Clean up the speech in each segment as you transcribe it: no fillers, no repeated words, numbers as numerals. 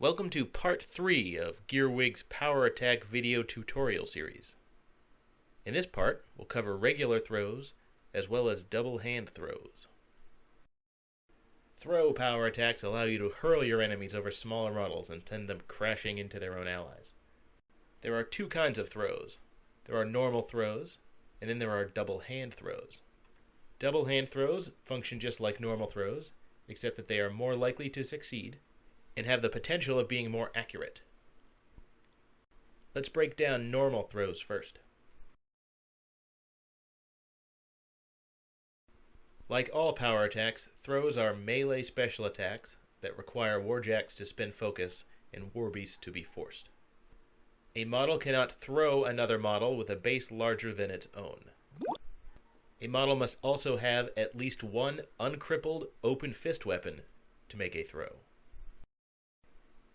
Welcome to part 3 of Gearwig's Power Attack video tutorial series. In this part, we'll cover regular throws as well as double hand throws. Throw power attacks allow you to hurl your enemies over smaller models and send them crashing into their own allies. There are two kinds of throws. There are normal throws, and then there are double hand throws. Double hand throws function just like normal throws, except that they are more likely to succeed and have the potential of being more accurate. Let's break down normal throws first. Like all power attacks, throws are melee special attacks that require warjacks to spend focus and warbeasts to be forced. A model cannot throw another model with a base larger than its own. A model must also have at least one uncrippled open fist weapon to make a throw.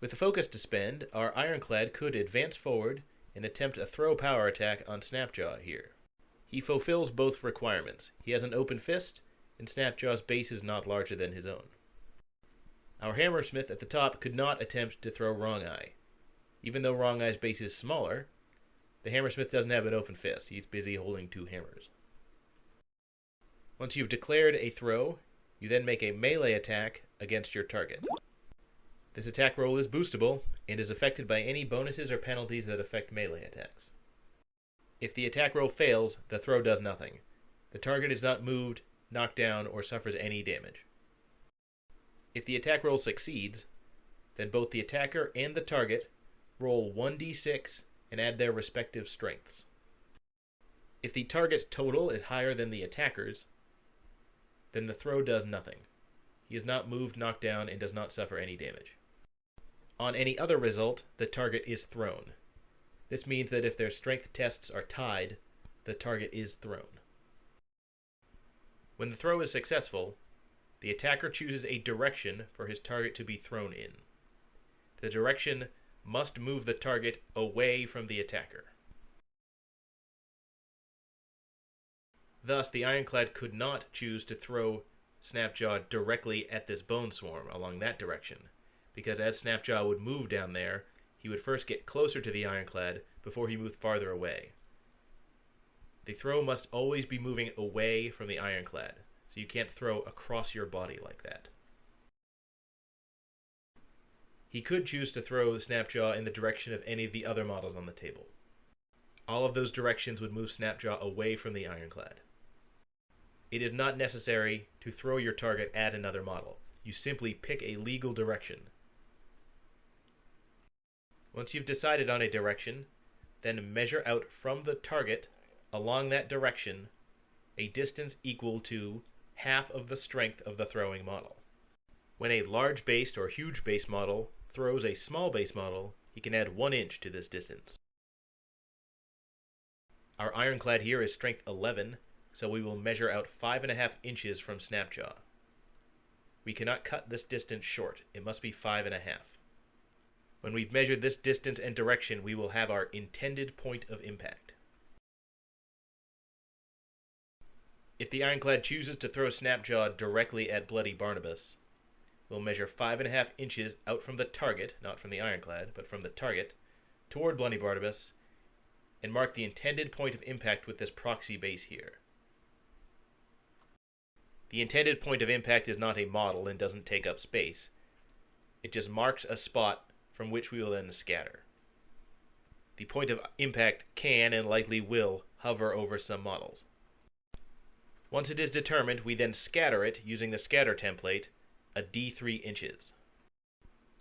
With the focus to spend, our Ironclad could advance forward and attempt a throw power attack on Snapjaw here. He fulfills both requirements. He has an open fist, and Snapjaw's base is not larger than his own. Our Hammersmith at the top could not attempt to throw Wrong-Eye. Even though Wrong-Eye's base is smaller, the Hammersmith doesn't have an open fist. He's busy holding two hammers. Once you've declared a throw, you then make a melee attack against your target. This attack roll is boostable and is affected by any bonuses or penalties that affect melee attacks. If the attack roll fails, the throw does nothing. The target is not moved, knocked down, or suffers any damage. If the attack roll succeeds, then both the attacker and the target roll 1d6 and add their respective strengths. If the target's total is higher than the attacker's, then the throw does nothing. He is not moved, knocked down, and does not suffer any damage. On any other result, the target is thrown. This means that if their strength tests are tied, the target is thrown. When the throw is successful, the attacker chooses a direction for his target to be thrown in. The direction must move the target away from the attacker. Thus, the Ironclad could not choose to throw Snapjaw directly at this bone swarm along that direction, because as Snapjaw would move down there, he would first get closer to the Ironclad before he moved farther away. The throw must always be moving away from the Ironclad, so you can't throw across your body like that. He could choose to throw Snapjaw in the direction of any of the other models on the table. All of those directions would move Snapjaw away from the Ironclad. It is not necessary to throw your target at another model. You simply pick a legal direction. Once you've decided on a direction, then measure out from the target along that direction a distance equal to half of the strength of the throwing model. When a large based or huge base model throws a small base model, he can add 1 inch to this distance. Our Ironclad here is strength 11, so we will measure out 5.5 inches from Snapjaw. We cannot cut this distance short. It must be 5.5. When we've measured this distance and direction, we will have our intended point of impact. If the Ironclad chooses to throw Snapjaw directly at Bloody Barnabas, we'll measure 5.5 inches out from the target, not from the Ironclad, but from the target, toward Bloody Barnabas, and mark the intended point of impact with this proxy base here. The intended point of impact is not a model and doesn't take up space. It just marks a spot from which we will then scatter. The point of impact can and likely will hover over some models. Once it is determined, we then scatter it using the scatter template, a d3 inches.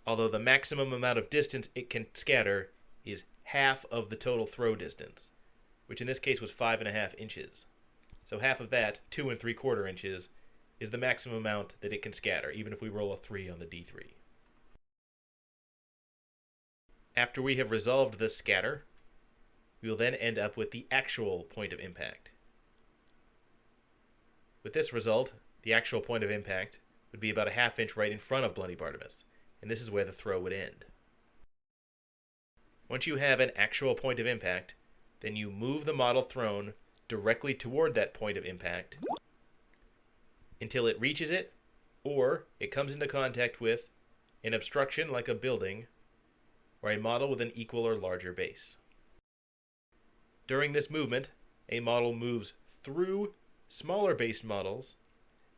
Although the maximum amount of distance it can scatter is half of the total throw distance, which in this case was 5.5 inches. So half of that, 2 3/4 inches, is the maximum amount that it can scatter, even if we roll a 3 on the d3. After we have resolved this scatter, we will then end up with the actual point of impact. With this result, the actual point of impact would be about a half inch right in front of Bloody Barnabas, and this is where the throw would end. Once you have an actual point of impact, then you move the model thrown directly toward that point of impact until it reaches it, or it comes into contact with an obstruction like a building or a model with an equal or larger base. During this movement, a model moves through smaller based models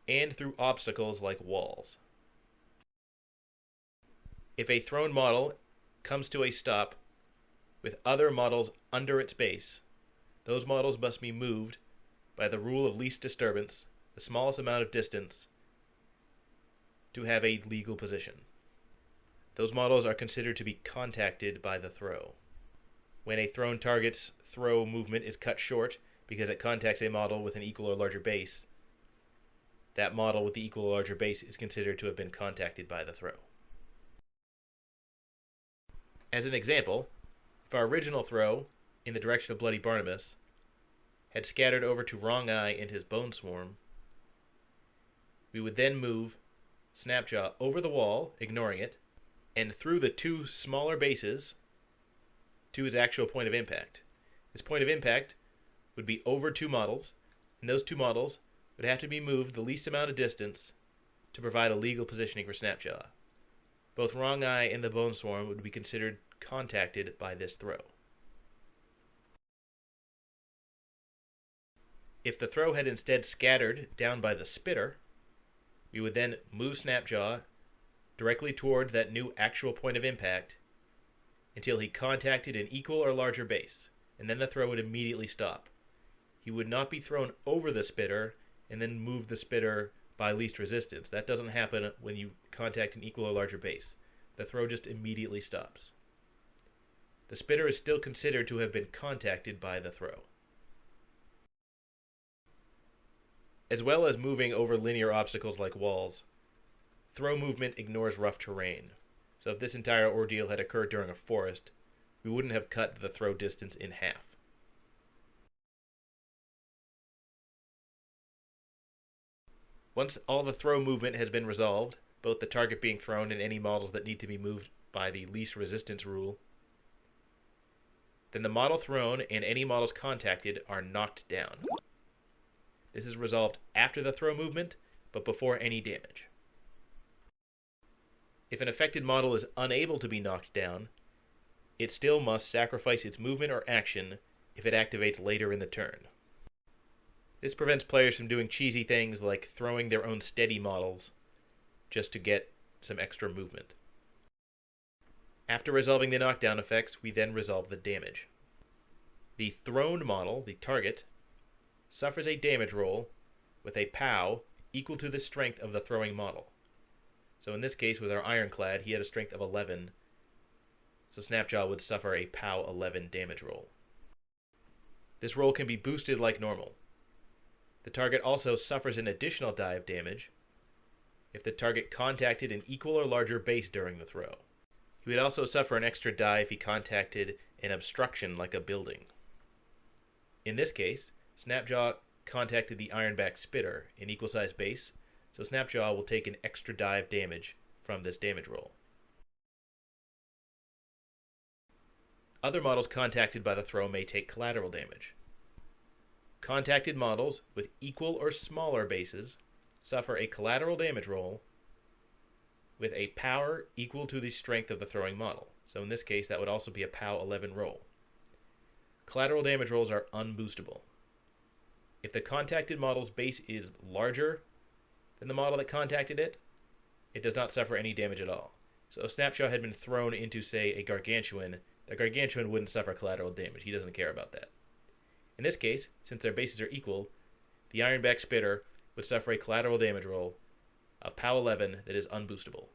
and through obstacles like walls. If a thrown model comes to a stop with other models under its base, those models must be moved by the rule of least disturbance, the smallest amount of distance, to have a legal position. Those models are considered to be contacted by the throw. When a thrown target's throw movement is cut short because it contacts a model with an equal or larger base, that model with the equal or larger base is considered to have been contacted by the throw. As an example, if our original throw in the direction of Bloody Barnabas had scattered over to Wrong Eye and his Bone Swarm, we would then move Snapjaw over the wall, ignoring it, and through the two smaller bases to his actual point of impact. His point of impact would be over two models, and those two models would have to be moved the least amount of distance to provide a legal positioning for Snapjaw. Both Wrong Eye and the Bone Swarm would be considered contacted by this throw. If the throw had instead scattered down by the spitter, we would then move Snapjaw directly toward that new actual point of impact until he contacted an equal or larger base, and then the throw would immediately stop. He would not be thrown over the spitter and then move the spitter by least resistance. That doesn't happen when you contact an equal or larger base. The throw just immediately stops. The spitter is still considered to have been contacted by the throw. As well as moving over linear obstacles like walls, throw movement ignores rough terrain. So if this entire ordeal had occurred during a forest, we wouldn't have cut the throw distance in half. Once all the throw movement has been resolved, both the target being thrown and any models that need to be moved by the least resistance rule, then the model thrown and any models contacted are knocked down. This is resolved after the throw movement, but before any damage. If an affected model is unable to be knocked down, it still must sacrifice its movement or action if it activates later in the turn. This prevents players from doing cheesy things like throwing their own steady models just to get some extra movement. After resolving the knockdown effects, we then resolve the damage. The thrown model, the target, suffers a damage roll with a POW equal to the strength of the throwing model. So in this case, with our Ironclad, he had a strength of 11, so Snapjaw would suffer a POW 11 damage roll. This roll can be boosted like normal. The target also suffers an additional die of damage if the target contacted an equal or larger base during the throw. He would also suffer an extra die if he contacted an obstruction like a building. In this case, Snapjaw contacted the Ironback Spitter, an equal-sized base, so Snapjaw will take an extra die of damage from this damage roll. Other models contacted by the throw may take collateral damage. Contacted models with equal or smaller bases suffer a collateral damage roll with a power equal to the strength of the throwing model. So in this case, that would also be a POW 11 roll. Collateral damage rolls are unboostable. If the contacted model's base is larger than the model that contacted it, it does not suffer any damage at all. So if Snapjaw had been thrown into, say, a Gargantuan, the Gargantuan wouldn't suffer collateral damage. He doesn't care about that. In this case, since their bases are equal, the Ironback Spitter would suffer a collateral damage roll of POW 11 that is unboostable.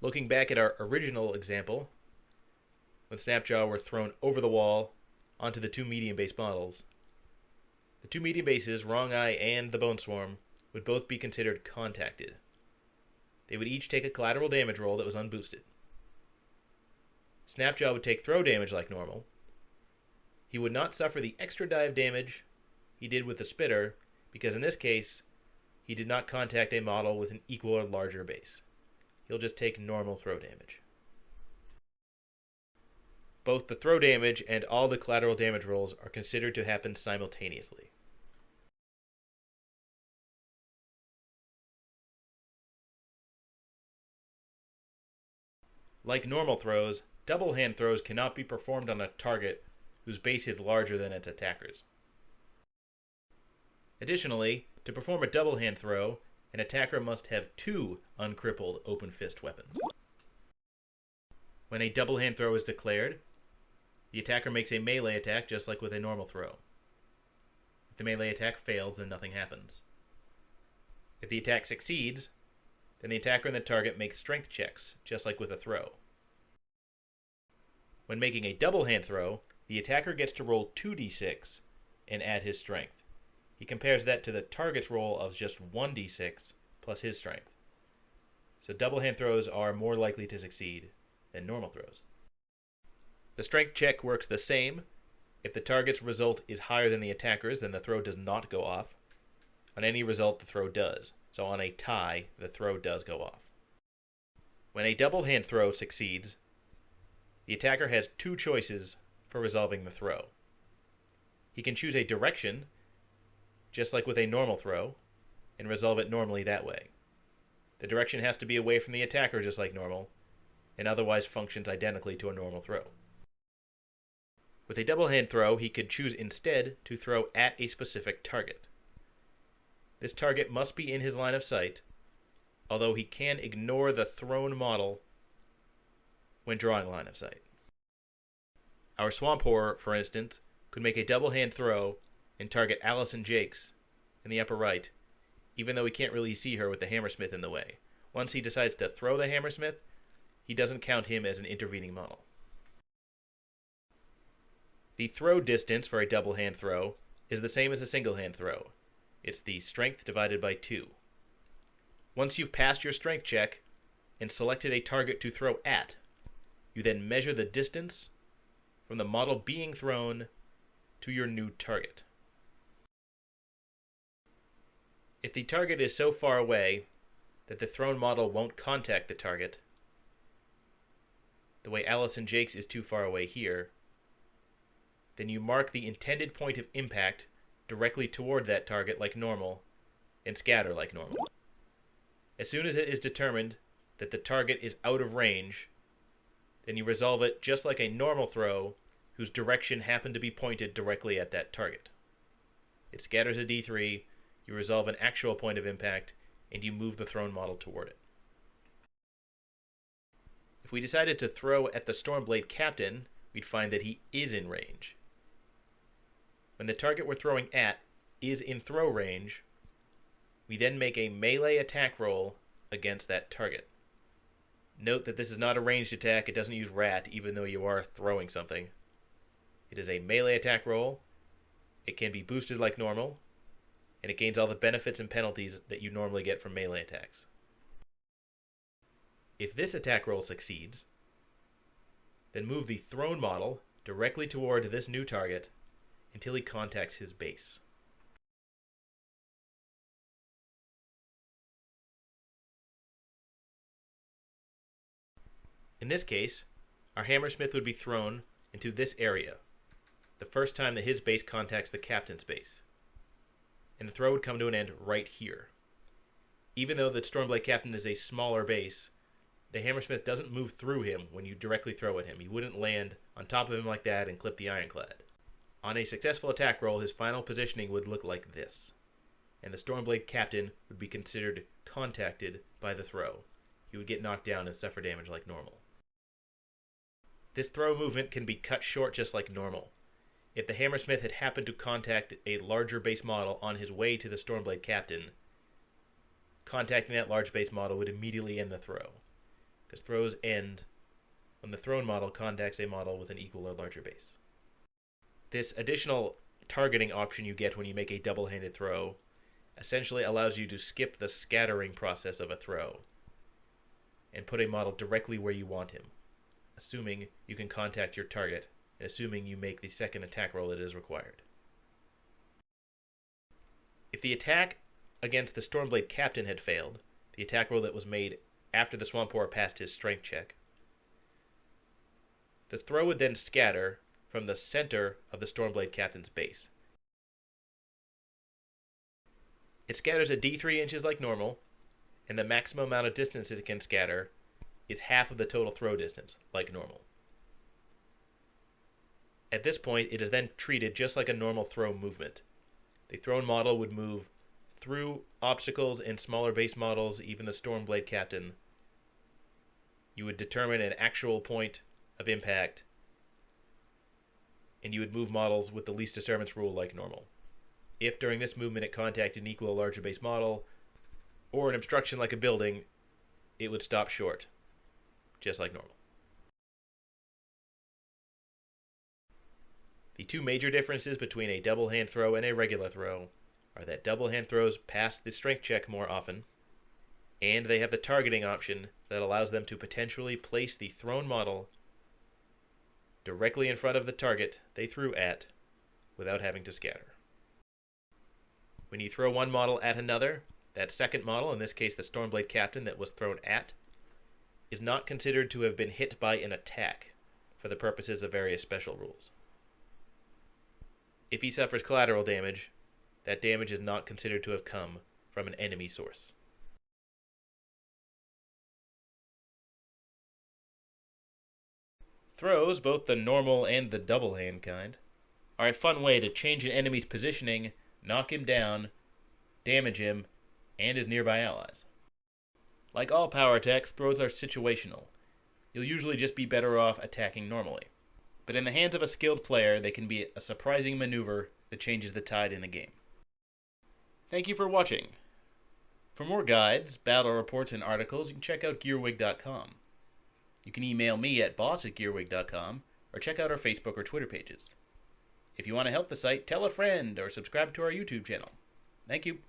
Looking back at our original example, when Snapjaw were thrown over the wall onto the two medium base models, the two medium bases, Wrong Eye and the Bone Swarm, would both be considered contacted. They would each take a collateral damage roll that was unboosted. Snapjaw would take throw damage like normal. He would not suffer the extra die of damage he did with the Spitter, because in this case, he did not contact a model with an equal or larger base. He'll just take normal throw damage. Both the throw damage and all the collateral damage rolls are considered to happen simultaneously. Like normal throws, double hand throws cannot be performed on a target whose base is larger than its attacker's. Additionally, to perform a double hand throw, an attacker must have 2 uncrippled open fist weapons. When a double hand throw is declared, the attacker makes a melee attack just like with a normal throw. If the melee attack fails, then nothing happens. If the attack succeeds, then the attacker and the target make strength checks, just like with a throw. When making a double hand throw, the attacker gets to roll 2d6 and add his strength. He compares that to the target's roll of just 1d6 plus his strength. So double hand throws are more likely to succeed than normal throws. The strength check works the same. If the target's result is higher than the attacker's, then the throw does not go off. On any result, the throw does. So on a tie, the throw does go off. When a double hand throw succeeds, the attacker has 2 choices for resolving the throw. He can choose a direction, just like with a normal throw, and resolve it normally that way. The direction has to be away from the attacker just like normal, and otherwise functions identically to a normal throw. With a double hand throw, he could choose instead to throw at a specific target. This target must be in his line of sight, although he can ignore the thrown model when drawing line of sight. Our Swamp Horror, for instance, could make a double hand throw and target Allison Jakes in the upper right, even though he can't really see her with the Hammersmith in the way. Once he decides to throw the Hammersmith, he doesn't count him as an intervening model. The throw distance for a double hand throw is the same as a single hand throw. It's the strength divided by 2. Once you've passed your strength check and selected a target to throw at, you then measure the distance from the model being thrown to your new target. If the target is so far away that the thrown model won't contact the target, the way Allison Jakes is too far away here, then you mark the intended point of impact directly toward that target like normal, and scatter like normal. As soon as it is determined that the target is out of range, then you resolve it just like a normal throw whose direction happened to be pointed directly at that target. It scatters a d3, you resolve an actual point of impact, and you move the thrown model toward it. If we decided to throw at the Stormblade Captain, we'd find that he is in range. When the target we're throwing at is in throw range, we then make a melee attack roll against that target. Note that this is not a ranged attack, it doesn't use rat, even though you are throwing something. It is a melee attack roll, it can be boosted like normal, and it gains all the benefits and penalties that you normally get from melee attacks. If this attack roll succeeds, then move the thrown model directly toward this new target until he contacts his base. In this case, our Hammersmith would be thrown into this area the first time that his base contacts the captain's base, and the throw would come to an end right here. Even though the Stormblade Captain is a smaller base, the Hammersmith doesn't move through him when you directly throw at him. He wouldn't land on top of him like that and clip the Ironclad. On a successful attack roll, his final positioning would look like this, and the Stormblade Captain would be considered contacted by the throw. He would get knocked down and suffer damage like normal. This throw movement can be cut short just like normal. If the Hammersmith had happened to contact a larger base model on his way to the Stormblade Captain, contacting that large base model would immediately end the throw, because throws end when the thrown model contacts a model with an equal or larger base. This additional targeting option you get when you make a double-handed throw essentially allows you to skip the scattering process of a throw and put a model directly where you want him, assuming you can contact your target and assuming you make the second attack roll that is required. If the attack against the Stormblade Captain had failed, the attack roll that was made after the Swamp Horror passed his strength check, the throw would then scatter from the center of the Stormblade Captain's base. It scatters at d3 inches like normal, and the maximum amount of distance it can scatter is half of the total throw distance, like normal. At this point, it is then treated just like a normal throw movement. The thrown model would move through obstacles and smaller base models, even the Stormblade Captain. You would determine an actual point of impact, and you would move models with the least disturbance rule like normal. If during this movement it contacted an equal or larger base model, or an obstruction like a building, it would stop short, just like normal. The two major differences between a double hand throw and a regular throw are that double hand throws pass the strength check more often, and they have the targeting option that allows them to potentially place the thrown model directly in front of the target they threw at without having to scatter. When you throw one model at another, that second model, in this case the Stormblade Captain that was thrown at, is not considered to have been hit by an attack for the purposes of various special rules. If he suffers collateral damage, that damage is not considered to have come from an enemy source. Throws, both the normal and the double hand kind, are a fun way to change an enemy's positioning, knock him down, damage him, and his nearby allies. Like all power attacks, throws are situational. You'll usually just be better off attacking normally. But in the hands of a skilled player, they can be a surprising maneuver that changes the tide in the game. Thank you for watching. For more guides, battle reports, and articles, you can check out gearwig.com. You can email me at boss@gearwig.com, or check out our Facebook or Twitter pages. If you want to help the site, tell a friend or subscribe to our YouTube channel. Thank you.